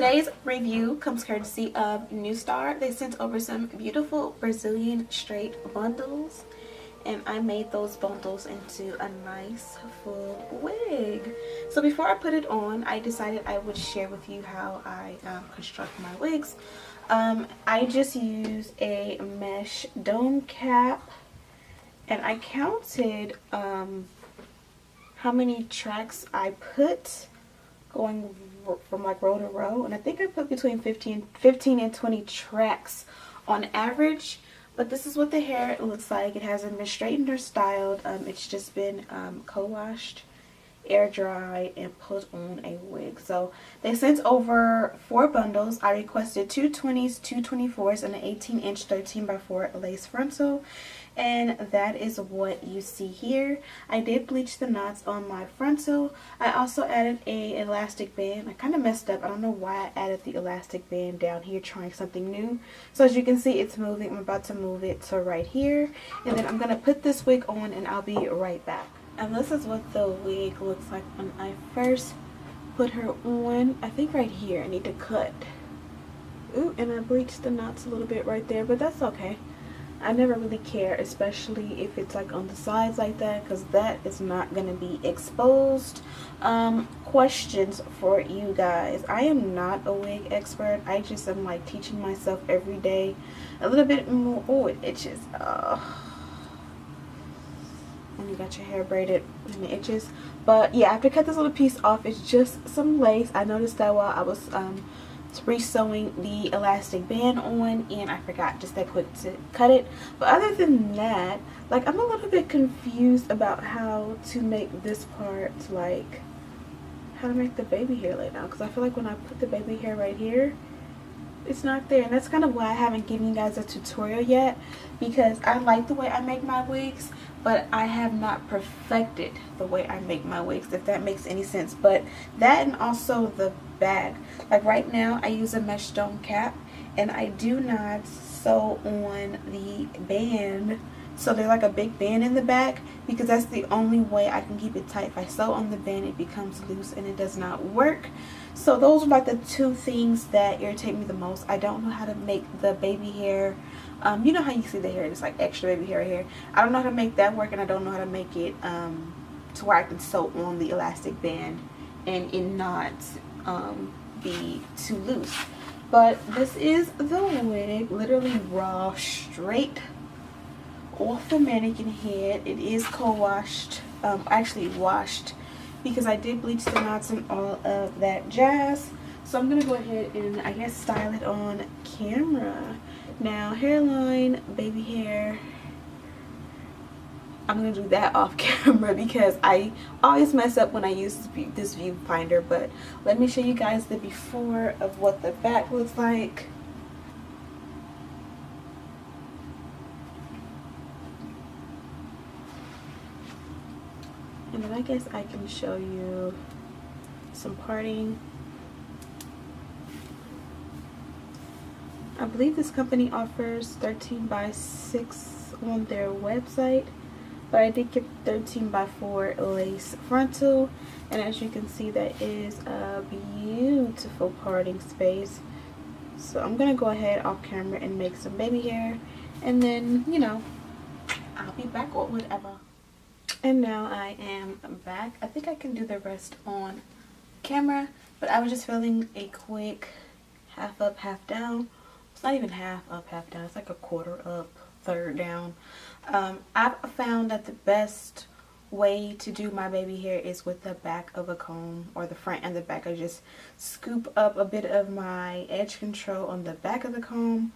Today's review comes courtesy of New Star. They sent over some beautiful Brazilian straight bundles, and I made those bundles into a nice full wig. So before I put it on, I decided I would share with you how I construct my wigs. I just use a mesh dome cap, and I counted how many tracks I put going from like row to row, and I think I put between 15 and 20 tracks on average. But this is what the hair looks like. It hasn't been straightened or styled. It's just been co-washed, air dried, and put on a wig. So they sent over 4 bundles. I requested 2 20s, 2 24s, and an 18-inch 13x4 lace frontal. And that is what you see here. I did bleach the knots on my frontal. I also added a elastic band. I kind of messed up. I don't know why I added the elastic band down here, trying something new. So as you can see, it's moving. I'm about to move it to right here. And then I'm going to put this wig on, and I'll be right back. And this is what the wig looks like when I first put her on. I think right here I need to cut. Ooh, and I bleached the knots a little bit right there, but that's okay. I never really care, especially if it's like on the sides like that, because that is not going to be exposed. Questions for you guys. I am not a wig expert. I just am like teaching myself every day a little bit more. Oh, it itches. When you got your hair braided and it itches. But yeah, I have to cut this little piece off. It's just some lace. I noticed that while I was re-sewing the elastic band on, and I forgot just that quick to cut it. But other than that, like, I'm a little bit confused about how to make this part, like how to make the baby hair lay down, because I feel like when I put the baby hair right here, it's not there. And that's kind of why I haven't given you guys a tutorial yet, because I like the way I make my wigs, but I have not perfected the way I make my wigs, if that makes any sense. But that, and also the bag. Like right now I use a mesh dome cap, and I do not sew on the band, so there's like a big band in the back, because that's the only way I can keep it tight. If I sew on the band, it becomes loose and it does not work. So those are like the 2 things that irritate me the most. I don't know how to make the baby hair. You know how you see the hair, it's like extra baby hair right here. I don't know how to make that work, and I don't know how to make it to where I can sew on the elastic band and it not be too loose. But this is the wig, literally raw, straight off the mannequin head. It is co-washed, actually washed, because I did bleach the knots and all of that jazz. So I'm gonna go ahead and I guess style it on camera. Now, hairline, baby hair, I'm gonna do that off camera because I always mess up when I use this viewfinder. But let me show you guys the before of what the back looks like. And then I guess I can show you some parting. I believe this company offers 13x6 on their website, but I did get 13x4 lace frontal, and as you can see, that is a beautiful parting space. So I'm gonna go ahead off camera and make some baby hair, and then, you know, I'll be back or whatever. And now I am back. I think I can do the rest on camera, but I was just feeling a quick half up, half down. It's not even half up, half down. It's like a quarter up, third down. I've found that the best way to do my baby hair is with the back of a comb, or the front and the back. I just scoop up a bit of my edge control on the back of the comb,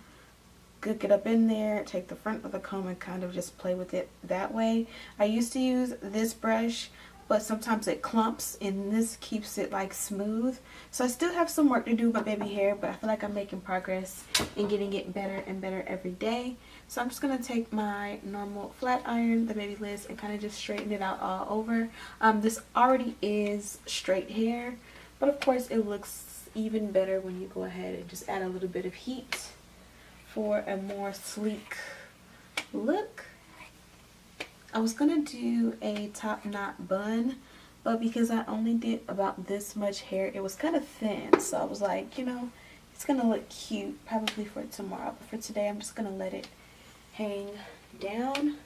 get up in there, take the front of the comb and kind of just play with it that way. I used to use this brush, but sometimes it clumps, and this keeps it like smooth. So I still have some work to do with my baby hair, but I feel like I'm making progress and getting it better and better every day. So I'm just going to take my normal flat iron, the baby liss, and kind of just straighten it out all over. This already is straight hair, but of course it looks even better when you go ahead and just add a little bit of heat for a more sleek look. I was gonna do a top knot bun, but because I only did about this much hair, it was kind of thin. So I was like, you know, it's gonna look cute probably for tomorrow, but for today I'm just gonna let it hang down.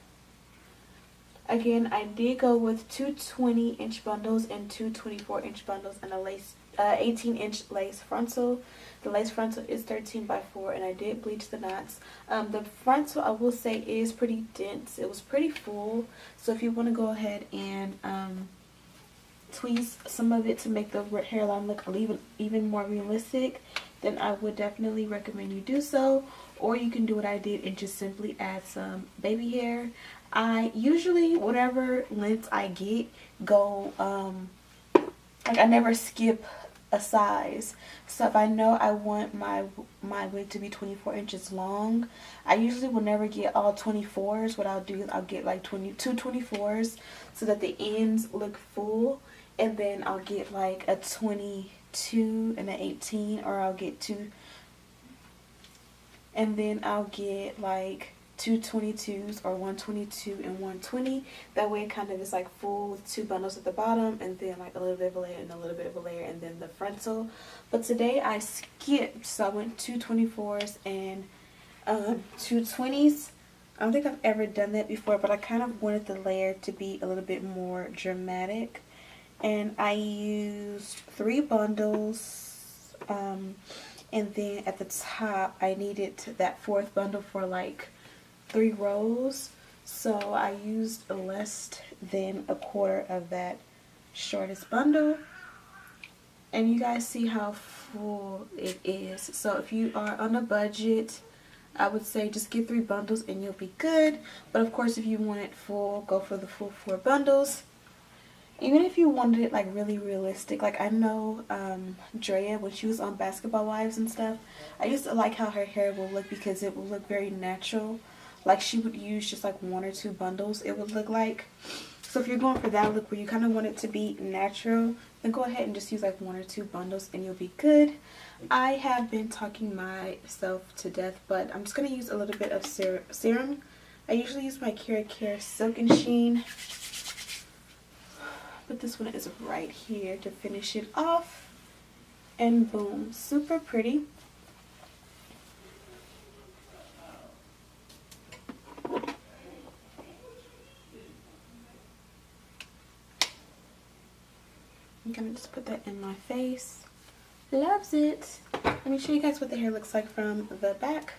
Again, I did go with two 20-inch bundles and two 24-inch bundles and a lace 18-inch lace frontal. The lace frontal is 13x4, and I did bleach the knots. The frontal, I will say, is pretty dense. It was pretty full, so if you want to go ahead and tweeze some of it to make the hairline look even more realistic, then I would definitely recommend you do so. Or you can do what I did and just simply add some baby hair. I usually, whatever length I get, go like I never skip a size. So if I know I want my wig to be 24 inches long, I usually will never get all 24s. What I'll do is I'll get like 2 24s so that the ends look full, and then I'll get like a 22 and an 18, or I'll get two, and then I'll get like two 22s or 122 and 120. That way it kind of is like full with two bundles at the bottom, and then like a little bit of a layer and a little bit of a layer, and then the frontal. But today I skipped, so I went two 24s and two 20s. I don't think I've ever done that before, but I kind of wanted the layer to be a little bit more dramatic. And I used 3 bundles, and then at the top I needed that 4th bundle for like 3 rows, so I used less than a quarter of that shortest bundle, and you guys see how full it is. So if you are on a budget, I would say just get 3 bundles and you'll be good. But of course, if you want it full, go for the full 4 bundles. Even if you wanted it like really realistic, like I know Drea, when she was on Basketball Wives and stuff, I used to like how her hair will look because it would look very natural. Like she would use just like 1 or 2 bundles, it would look like. So if you're going for that look where you kind of want it to be natural, then go ahead and just use like 1 or 2 bundles and you'll be good. I have been talking myself to death, but I'm just going to use a little bit of serum. I usually use my Care Silk and Sheen, but this one is right here to finish it off. And boom, super pretty. I'm gonna just put that in my face. Loves it. Let me show you guys what the hair looks like from the back.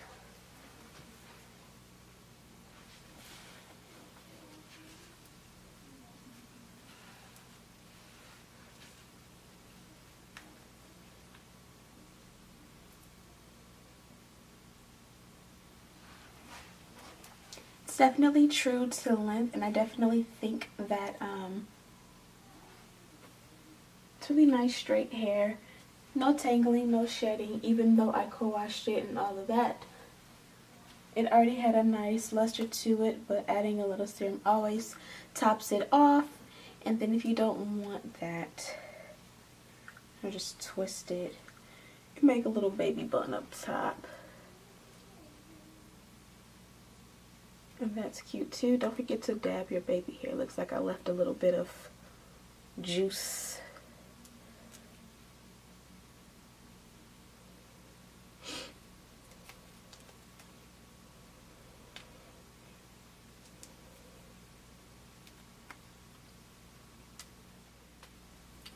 It's definitely true to length, and I definitely think that it's really nice straight hair. No tangling, no shedding, even though I co-washed it and all of that. It already had a nice luster to it, but adding a little serum always tops it off. And then if you don't want that, I'll just twist it and make a little baby bun up top. And that's cute too. Don't forget to dab your baby hair. Looks like I left a little bit of juice.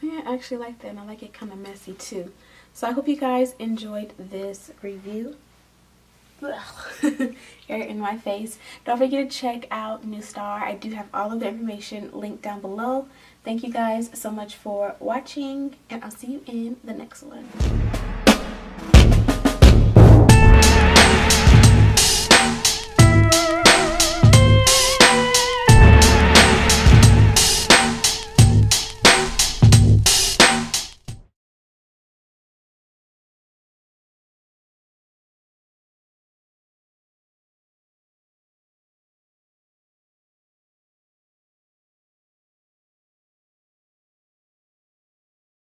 Yeah, I actually like that, and I like it kind of messy too. So I hope you guys enjoyed this review. Hair in my face. Don't forget to check out New Star. I do have all of the information linked down below. Thank you guys so much for watching, and I'll see you in the next one.